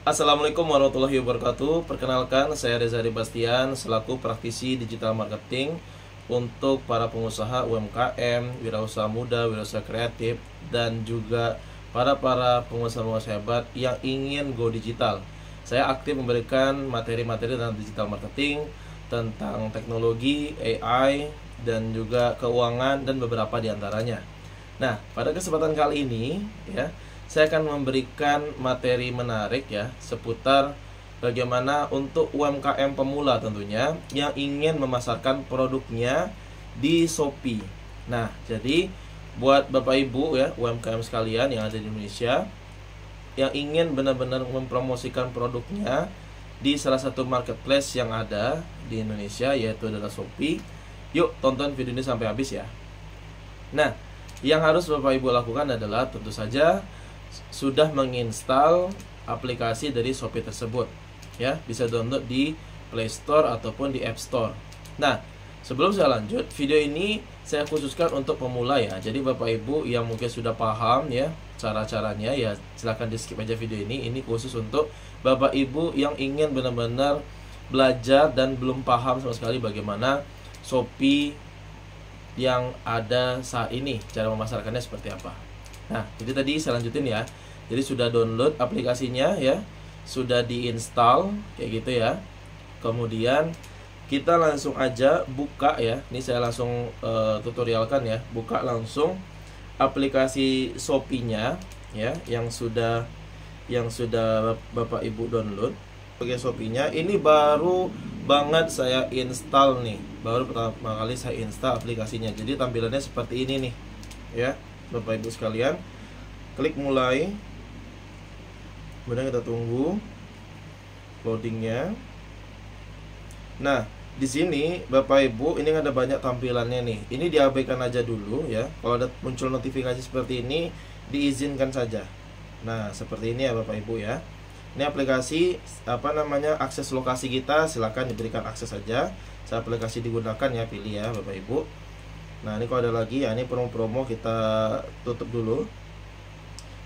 Assalamualaikum warahmatullahi wabarakatuh. Perkenalkan, saya Reza Bastian selaku praktisi digital marketing untuk para pengusaha UMKM, wirausaha muda, wirausaha kreatif, dan juga para pengusaha-pengusaha hebat yang ingin go digital. Saya aktif memberikan materi-materi tentang digital marketing, tentang teknologi, AI, dan juga keuangan dan beberapa diantaranya. Nah, pada kesempatan kali ini ya, saya akan memberikan materi menarik ya seputar bagaimana untuk UMKM pemula tentunya yang ingin memasarkan produknya di Shopee. Nah, jadi buat Bapak Ibu ya UMKM sekalian yang ada di Indonesia yang ingin benar-benar mempromosikan produknya di salah satu marketplace yang ada di Indonesia, yaitu adalah Shopee. Yuk tonton video ini sampai habis ya. Nah, yang harus Bapak Ibu lakukan adalah tentu saja sudah menginstal aplikasi dari Shopee tersebut ya, bisa download di Play Store ataupun di App Store. Nah, sebelum saya lanjut, video ini saya khususkan untuk pemula ya. Jadi Bapak Ibu yang mungkin sudah paham ya cara-caranya ya, silahkan di skip aja video ini. Ini khusus untuk Bapak Ibu yang ingin benar-benar belajar dan belum paham sama sekali bagaimana Shopee yang ada saat ini, cara memasarkannya seperti apa. Nah, jadi tadi saya lanjutin ya. Jadi sudah download aplikasinya ya, sudah diinstal kayak gitu ya. Kemudian kita langsung aja buka ya. Ini saya langsung tutorialkan ya. Buka langsung aplikasi Shopee-nya ya, yang sudah Bapak Ibu download. Sebagai Shopee-nya ini baru banget saya install nih. Baru pertama kali saya install aplikasinya. Jadi tampilannya seperti ini nih ya. Bapak Ibu sekalian, klik mulai. Kemudian kita tunggu loadingnya. Nah, di sini Bapak Ibu ini ada banyak tampilannya nih. Ini diabaikan aja dulu ya. Kalau ada muncul notifikasi seperti ini, diizinkan saja. Nah, seperti ini ya Bapak Ibu ya. Ini aplikasi akses lokasi kita, silakan diberikan akses saja. Saya aplikasi digunakan ya, pilih ya Bapak Ibu. Nah, ini kalau ada lagi ya, ini promo-promo kita tutup dulu.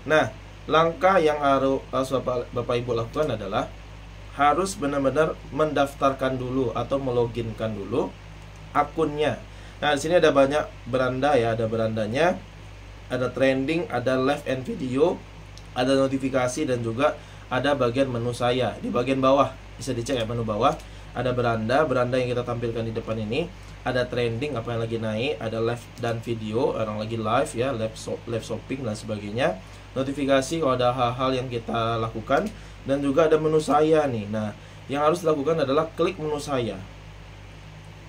Nah, langkah yang harus Bapak Ibu lakukan adalah harus benar-benar mendaftarkan dulu atau meloginkan dulu akunnya. Nah, di sini ada banyak beranda ya, ada berandanya, ada trending, ada live and video, ada notifikasi, dan juga ada bagian menu saya. Di bagian bawah bisa dicek ya, menu bawah ada beranda yang kita tampilkan di depan ini. Ada trending, apa yang lagi naik, ada live dan video, orang lagi live ya, live shopping dan sebagainya. Notifikasi kalau ada hal-hal yang kita lakukan, dan juga ada menu saya nih. Nah, yang harus dilakukan adalah klik menu saya.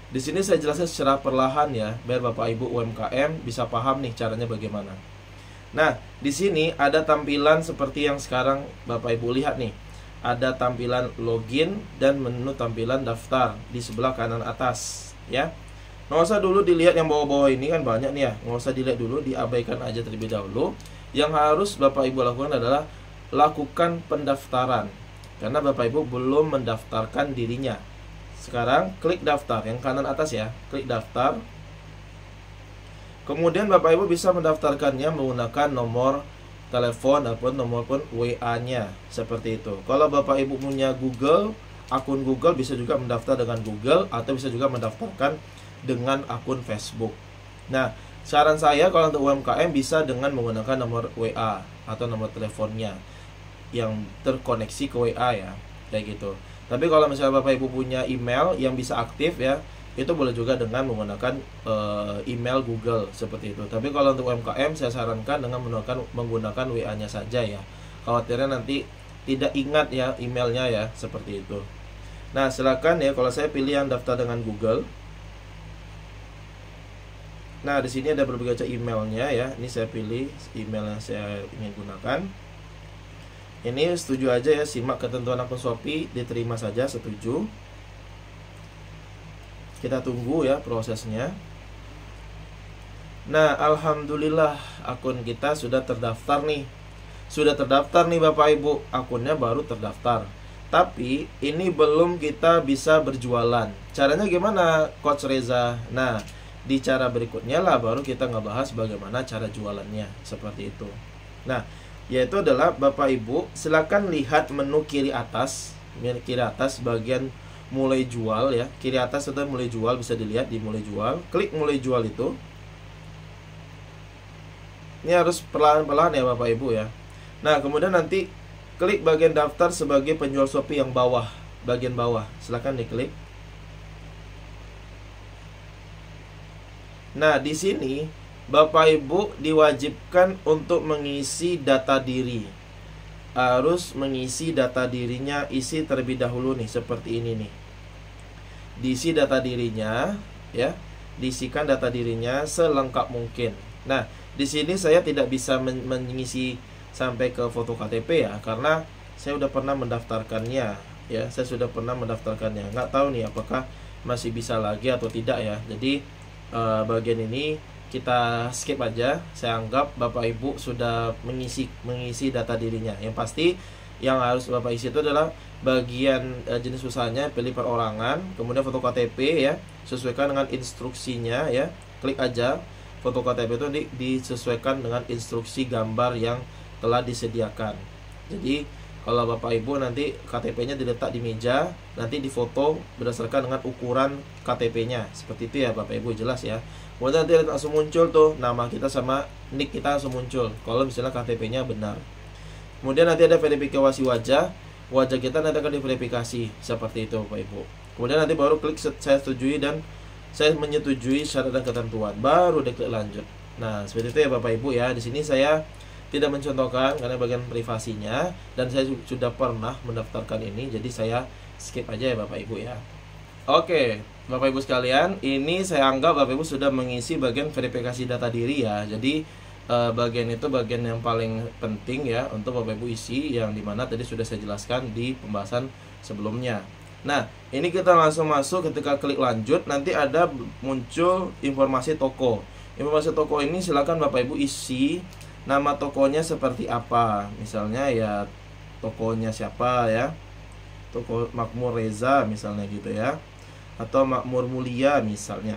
Di sini saya jelaskan secara perlahan ya, biar Bapak Ibu UMKM bisa paham nih caranya bagaimana. Nah, di sini ada tampilan seperti yang sekarang Bapak Ibu lihat nih. Ada tampilan login dan menu tampilan daftar di sebelah kanan atas ya. Nggak usah dulu dilihat yang bawah-bawah ini, kan banyak nih ya. Nggak usah dilihat dulu, diabaikan aja terlebih dahulu. Yang harus Bapak Ibu lakukan adalah lakukan pendaftaran, karena Bapak Ibu belum mendaftarkan dirinya. Sekarang klik daftar yang kanan atas ya, klik daftar. Kemudian Bapak Ibu bisa mendaftarkannya menggunakan nomor telepon ataupun nomor WA-nya seperti itu. Kalau Bapak Ibu punya Google, akun Google, bisa juga mendaftar dengan Google, atau bisa juga mendaftarkan dengan akun Facebook. Nah, saran saya kalau untuk UMKM bisa dengan menggunakan nomor WA atau nomor teleponnya yang terkoneksi ke WA ya, kayak gitu. Tapi kalau misalnya Bapak Ibu punya email yang bisa aktif ya, itu boleh juga dengan menggunakan email Google seperti itu. Tapi kalau untuk UMKM saya sarankan dengan menggunakan WA-nya saja ya. Khawatirnya nanti tidak ingat ya emailnya ya, seperti itu. Nah, silakan ya, kalau saya pilih yang daftar dengan Google. Nah, di sini ada berbagai macam emailnya ya. Ini saya pilih email yang saya ingin gunakan. Ini setuju aja ya, simak ketentuan akun Shopee, diterima saja, setuju. Kita tunggu ya prosesnya. Nah, alhamdulillah akun kita sudah terdaftar nih. Sudah terdaftar nih Bapak Ibu, akunnya baru terdaftar. Tapi ini belum kita bisa berjualan. Caranya gimana Coach Reza? Nah, di cara berikutnya lah baru kita ngebahas bagaimana cara jualannya, seperti itu. Nah, yaitu adalah Bapak Ibu silakan lihat menu kiri atas bagian mulai jual ya. Kiri atas ada mulai jual, bisa dilihat di mulai jual. Klik mulai jual itu. Ini harus pelan-pelan ya Bapak Ibu ya. Nah, kemudian nanti klik bagian daftar sebagai penjual Shopee yang bawah, bagian bawah. Silakan diklik. Nah, di sini Bapak Ibu diwajibkan untuk mengisi data diri. Harus mengisi data dirinya, isi terlebih dahulu nih, seperti ini nih. Diisi data dirinya ya. Diisikan data dirinya selengkap mungkin. Nah, di sini saya tidak bisa mengisi sampai ke foto KTP ya, karena saya udah pernah mendaftarkannya ya. Saya sudah pernah mendaftarkannya. Nggak tahu nih apakah masih bisa lagi atau tidak ya. Jadi bagian ini kita skip aja. Saya anggap Bapak Ibu sudah mengisi data dirinya. Yang pasti yang harus Bapak isi itu adalah bagian jenis usahanya, pilih perorangan, kemudian foto KTP ya, sesuaikan dengan instruksinya ya. Klik aja foto KTP itu disesuaikan dengan instruksi gambar yang telah disediakan. Jadi kalau Bapak Ibu nanti KTP-nya diletak di meja, nanti difoto berdasarkan dengan ukuran KTP-nya. Seperti itu ya Bapak Ibu, jelas ya. Kemudian nanti langsung muncul tuh nama kita sama nick kita langsung muncul kalau misalnya KTP-nya benar. Kemudian nanti ada verifikasi wajah. Wajah kita nanti akan diverifikasi seperti itu Bapak Ibu. Kemudian nanti baru klik saya setujui dan saya menyetujui syarat dan ketentuan. Baru diklik lanjut. Nah, seperti itu ya Bapak Ibu ya. Di sini saya tidak mencontohkan karena bagian privasinya, dan saya sudah pernah mendaftarkan ini, jadi saya skip aja ya Bapak Ibu ya. Oke, Bapak Ibu sekalian, ini saya anggap Bapak Ibu sudah mengisi bagian verifikasi data diri ya. Jadi bagian itu bagian yang paling penting ya untuk Bapak Ibu isi, yang dimana tadi sudah saya jelaskan di pembahasan sebelumnya. Nah, ini kita langsung masuk. Ketika klik lanjut, nanti ada muncul informasi toko. Informasi toko ini silakan Bapak Ibu isi nama tokonya seperti apa. Misalnya ya tokonya siapa ya, toko Makmur Reza misalnya gitu ya, atau Makmur Mulia misalnya,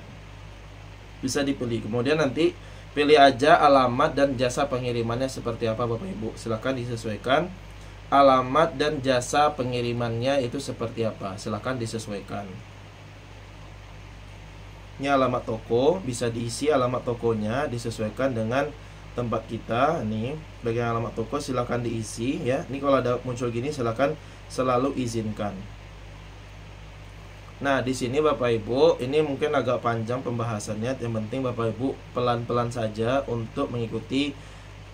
bisa dipilih. Kemudian nanti pilih aja alamat dan jasa pengirimannya seperti apa Bapak Ibu. Silahkan disesuaikan alamat dan jasa pengirimannya itu seperti apa, silahkan disesuaikan. Ini alamat toko, bisa diisi alamat tokonya disesuaikan dengan tempat kita. Nih bagian alamat toko silakan diisi ya. Ini kalau ada muncul gini silakan selalu izinkan. Nah, di sini Bapak Ibu, ini mungkin agak panjang pembahasannya. Yang penting Bapak Ibu pelan-pelan saja untuk mengikuti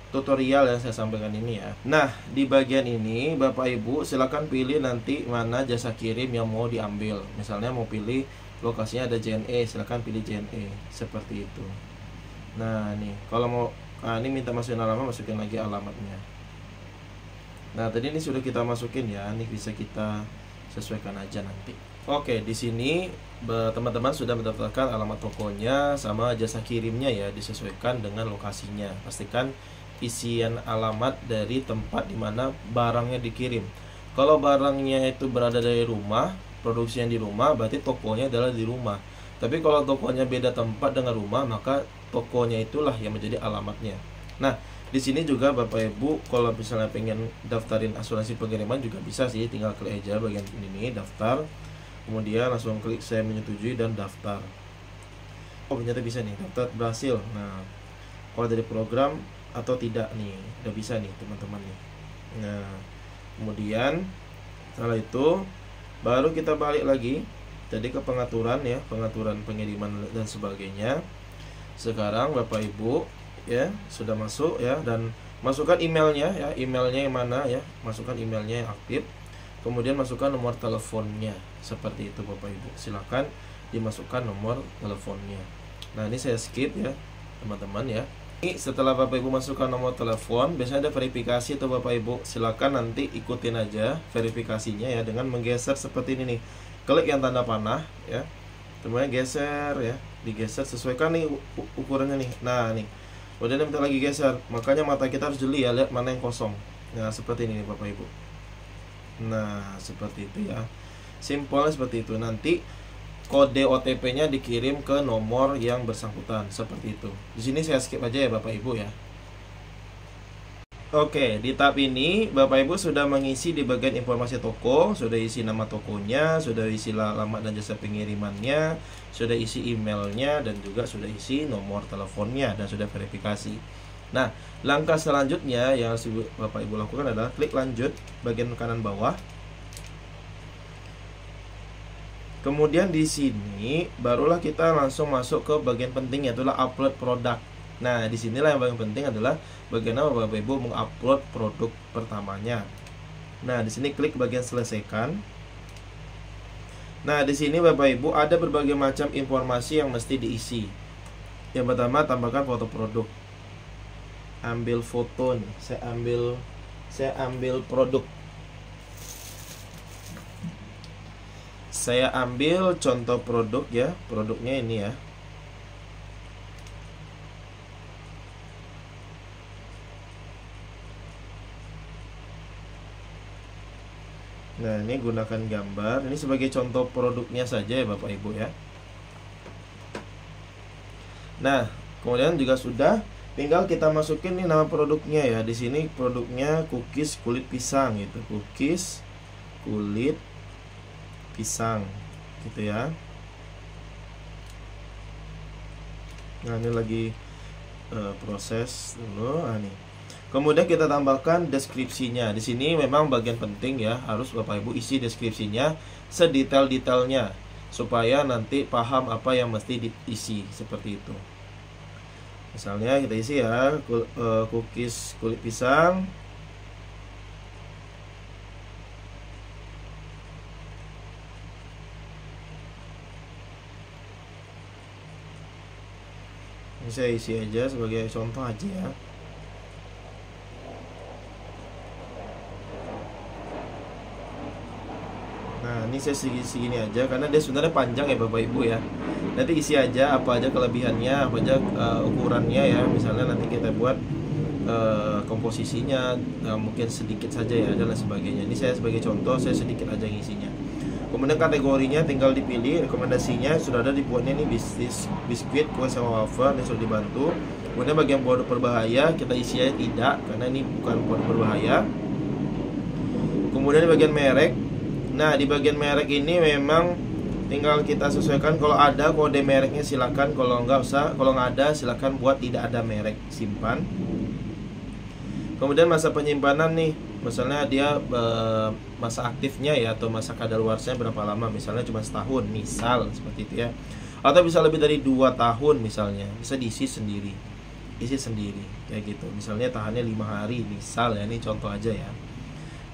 tutorial yang saya sampaikan ini ya. Nah, di bagian ini Bapak Ibu silakan pilih nanti mana jasa kirim yang mau diambil. Misalnya mau pilih lokasinya ada JNE, silakan pilih JNE seperti itu. Nah, nih kalau mau ini minta masukin alamat, masukin lagi alamatnya. Nah, tadi ini sudah kita masukin ya. Ini bisa kita sesuaikan aja nanti. Oke, di sini teman-teman sudah mendaftarkan alamat tokonya sama jasa kirimnya ya, disesuaikan dengan lokasinya. Pastikan isian alamat dari tempat dimana barangnya dikirim. Kalau barangnya itu berada dari rumah, produksinya di rumah, berarti tokonya adalah di rumah. Tapi kalau tokonya beda tempat dengan rumah, maka tokonya itulah yang menjadi alamatnya. Nah, di sini juga Bapak Ibu kalau misalnya pengen daftarin asuransi pengiriman juga bisa sih, tinggal klik aja bagian ini daftar. Kemudian langsung klik saya menyetujui dan daftar. Oh, ternyata bisa nih, daftar berhasil. Nah, kalau dari program atau tidak nih, udah bisa nih teman-teman nih. Nah, kemudian setelah itu baru kita balik lagi jadi ke pengaturan ya, pengaturan pengiriman dan sebagainya. Sekarang Bapak Ibu ya sudah masuk ya, dan masukkan emailnya ya, emailnya yang mana ya, masukkan emailnya yang aktif. Kemudian masukkan nomor teleponnya seperti itu Bapak Ibu. Silakan dimasukkan nomor teleponnya. Nah, ini saya skip ya teman-teman ya. Ini setelah Bapak Ibu masukkan nomor telepon, biasanya ada verifikasi tuh Bapak Ibu. Silakan nanti ikutin aja verifikasinya ya dengan menggeser seperti ini nih. Klik yang tanda panah ya. Kemudian geser ya, digeser sesuaikan nih ukurannya nih. Nah, nih. Udah minta lagi geser. Makanya mata kita harus jeli ya, lihat mana yang kosong. Nah, seperti ini nih Bapak Ibu. Nah, seperti itu ya. Simpelnya seperti itu. Nanti kode OTP-nya dikirim ke nomor yang bersangkutan seperti itu. Di sini saya skip aja ya Bapak Ibu ya. Oke, di tab ini Bapak Ibu sudah mengisi di bagian informasi toko, sudah isi nama tokonya, sudah isi alamat dan jasa pengirimannya, sudah isi emailnya, dan juga sudah isi nomor teleponnya, dan sudah verifikasi. Nah, langkah selanjutnya yang harus Bapak Ibu lakukan adalah klik lanjut bagian kanan bawah. Kemudian di sini barulah kita langsung masuk ke bagian penting, yaitu upload produk. Nah, disinilah yang paling penting adalah bagaimana Bapak Ibu mengupload produk pertamanya. Nah, di sini klik bagian selesaikan. Nah, di sini Bapak Ibu ada berbagai macam informasi yang mesti diisi. Yang pertama, tambahkan foto produk. Ambil foto nih. Saya ambil produk. Saya ambil contoh produk ya. Produknya ini ya. Nah, ini gunakan gambar. Ini sebagai contoh produknya saja ya Bapak Ibu ya. Nah, kemudian juga sudah, tinggal kita masukin nih nama produknya ya. Di sini produknya cookies kulit pisang gitu. Cookies kulit pisang gitu ya. Nah, ini lagi proses dulu. Nah, nih. Kemudian kita tambahkan deskripsinya. Di sini memang bagian penting ya, harus Bapak Ibu isi deskripsinya sedetail-detailnya supaya nanti paham apa yang mesti diisi seperti itu. Misalnya kita isi ya, cookies kulit pisang. Ini saya isi aja sebagai contoh aja ya. Nah, ini saya segini aja karena dia sebenarnya panjang ya Bapak Ibu ya. Nanti isi aja apa aja kelebihannya, apa aja ukurannya ya. Misalnya nanti kita buat komposisinya mungkin sedikit saja ya dan lain sebagainya. Ini saya sebagai contoh, saya sedikit aja ngisinya. Kemudian kategorinya tinggal dipilih, rekomendasinya sudah ada dibuatnya nih, biskuit, kue sama wafer, ini sudah dibantu. Kemudian bagian produk berbahaya kita isi aja tidak, karena ini bukan produk berbahaya. Kemudian di bagian merek, nah di bagian merek ini memang tinggal kita sesuaikan. Kalau ada kode mereknya silakan, kalau nggak usah, kalau nggak ada silakan buat tidak ada merek, simpan. Kemudian masa penyimpanan nih, misalnya dia masa aktifnya ya atau masa kadaluarsanya berapa lama, misalnya cuma setahun, misal seperti itu ya, atau bisa lebih dari 2 tahun misalnya, bisa diisi sendiri, isi sendiri kayak gitu. Misalnya tahannya 5 hari misal ya, ini contoh aja ya.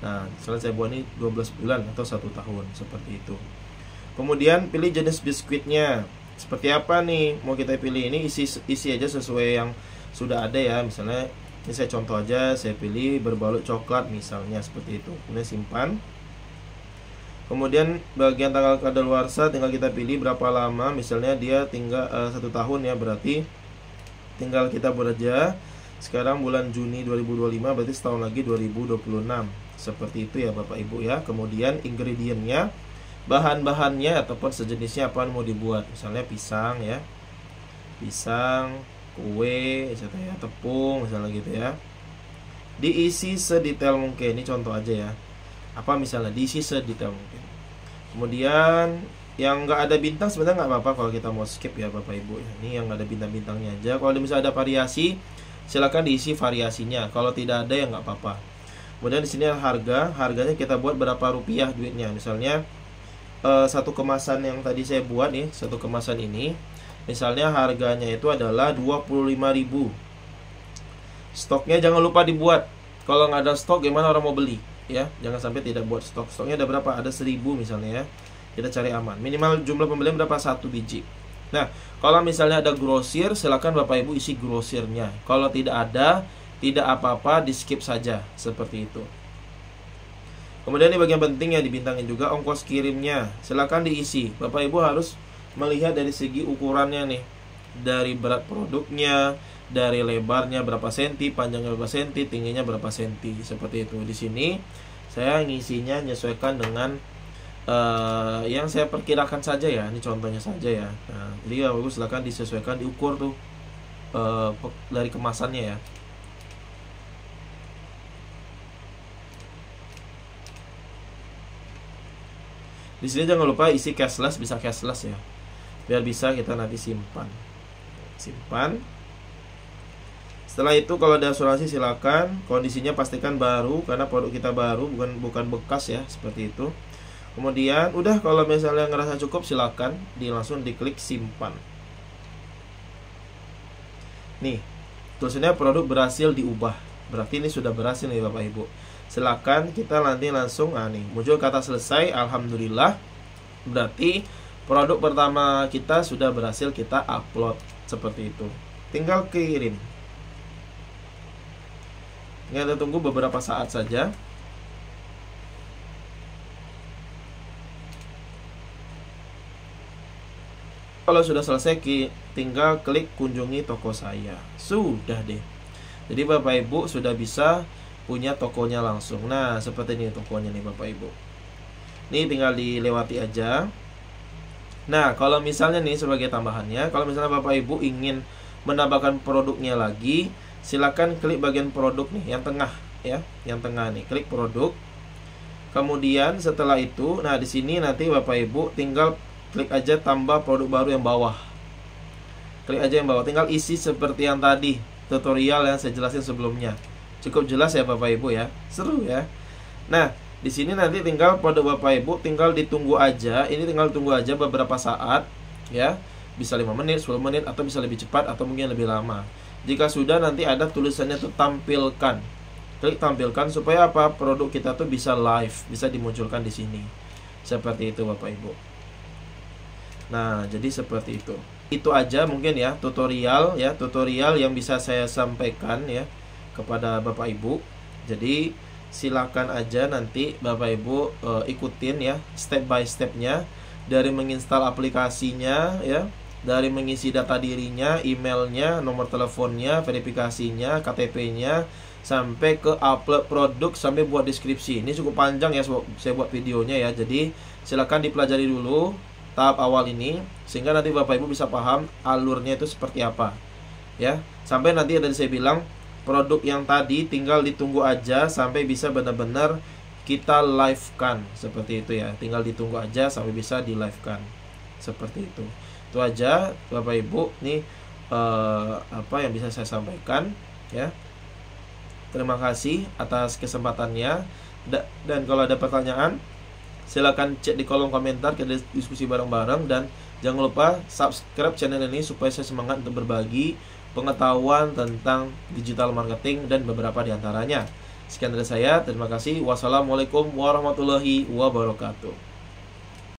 Nah, misalnya saya buat ini 12 bulan atau 1 tahun seperti itu. Kemudian pilih jenis biskuitnya seperti apa nih mau kita pilih. Ini isi aja sesuai yang sudah ada ya. Misalnya ini saya contoh aja, saya pilih berbalut coklat misalnya seperti itu. Kemudian simpan. Kemudian bagian tanggal kadaluarsa tinggal kita pilih berapa lama. Misalnya dia tinggal 1 tahun ya, berarti tinggal kita buat aja. Sekarang bulan Juni 2025, berarti setahun lagi 2026. Seperti itu ya Bapak Ibu ya. Kemudian ingredientnya, bahan-bahannya ataupun sejenisnya apa mau dibuat. Misalnya pisang ya, pisang, kue, misalnya tepung, misalnya gitu ya. Diisi sedetail mungkin. Ini contoh aja ya. Apa misalnya diisi sedetail mungkin. Kemudian yang nggak ada bintang sebenarnya nggak apa-apa kalau kita mau skip ya Bapak Ibu. Ini yang nggak ada bintang-bintangnya aja. Kalau misalnya ada variasi, silakan diisi variasinya. Kalau tidak ada ya nggak apa-apa. Kemudian di sini harganya kita buat berapa rupiah duitnya. Misalnya satu kemasan yang tadi saya buat nih, satu kemasan ini, misalnya harganya itu adalah 25.000. Stoknya jangan lupa dibuat. Kalau nggak ada stok gimana orang mau beli ya? Jangan sampai tidak buat stok. Stoknya ada berapa? Ada 1.000 misalnya ya. Kita cari aman. Minimal jumlah pembelian berapa? 1 biji. Nah, kalau misalnya ada grosir, silakan Bapak Ibu isi grosirnya. Kalau tidak ada, tidak apa-apa, di skip saja seperti itu. Kemudian ini bagian penting ya, dibintangin juga ongkos kirimnya. Silakan diisi. Bapak Ibu harus melihat dari segi ukurannya nih, dari berat produknya, dari lebarnya berapa senti, panjangnya berapa senti, tingginya berapa senti, seperti itu. Di sini saya ngisinya menyesuaikan dengan yang saya perkirakan saja ya. Ini contohnya saja ya. Nah, jadi Bapak Ibu silakan disesuaikan, diukur tuh dari kemasannya ya. Di sini jangan lupa isi cashless, bisa cashless ya, biar bisa kita nanti simpan. Setelah itu kalau ada asuransi silakan, kondisinya pastikan baru karena produk kita baru, bukan bekas ya, seperti itu. Kemudian udah, kalau misalnya ngerasa cukup silakan langsung diklik simpan. Nih, tulisannya produk berhasil diubah. Berarti ini sudah berhasil nih Bapak Ibu. Silakan kita nanti langsung nih muncul kata selesai, alhamdulillah. Berarti produk pertama kita sudah berhasil kita upload, seperti itu. Tinggal kirim. Kita tunggu beberapa saat saja. Kalau sudah selesai, tinggal klik kunjungi toko saya. Sudah deh. Jadi Bapak Ibu sudah bisa punya tokonya langsung. Nah, seperti ini tokonya nih Bapak Ibu. Ini tinggal dilewati aja. Nah, kalau misalnya nih sebagai tambahannya, kalau misalnya Bapak Ibu ingin menambahkan produknya lagi, silakan klik bagian produk nih, yang tengah ya, yang tengah nih, klik produk. Kemudian setelah itu, nah di sini nanti Bapak Ibu tinggal klik aja tambah produk baru yang bawah. Klik aja yang bawah, tinggal isi seperti yang tadi tutorial yang saya jelasin sebelumnya. Cukup jelas ya Bapak Ibu ya, seru ya. Nah, di sini nanti tinggal produk Bapak Ibu tinggal ditunggu aja. Ini tinggal tunggu aja beberapa saat ya. Bisa 5 menit, 10 menit, atau bisa lebih cepat atau mungkin lebih lama. Jika sudah, nanti ada tulisannya tuh tampilkan. Klik tampilkan supaya apa? Produk kita tuh bisa live, bisa dimunculkan di sini. Seperti itu Bapak Ibu. Nah, jadi seperti itu. Itu aja mungkin ya tutorial yang bisa saya sampaikan ya kepada Bapak Ibu. Jadi silakan aja nanti Bapak Ibu ikutin ya step by stepnya, dari menginstal aplikasinya ya, dari mengisi data dirinya, emailnya, nomor teleponnya, verifikasinya, KTP-nya, sampai ke upload produk, sampai buat deskripsi. Ini cukup panjang ya, saya buat videonya ya. Jadi silakan dipelajari dulu tahap awal ini, sehingga nanti Bapak Ibu bisa paham alurnya itu seperti apa ya. Sampai nanti tadi saya bilang, produk yang tadi tinggal ditunggu aja sampai bisa benar-benar kita live kan, seperti itu ya. Tinggal ditunggu aja sampai bisa di live kan, seperti itu. Itu aja Bapak Ibu nih apa yang bisa saya sampaikan ya. Terima kasih atas kesempatannya, dan kalau ada pertanyaan silakan cek di kolom komentar, kita diskusi bareng-bareng. Dan jangan lupa subscribe channel ini supaya saya semangat untuk berbagi pengetahuan tentang digital marketing dan beberapa diantaranya. Sekian dari saya, terima kasih. Wassalamualaikum warahmatullahi wabarakatuh.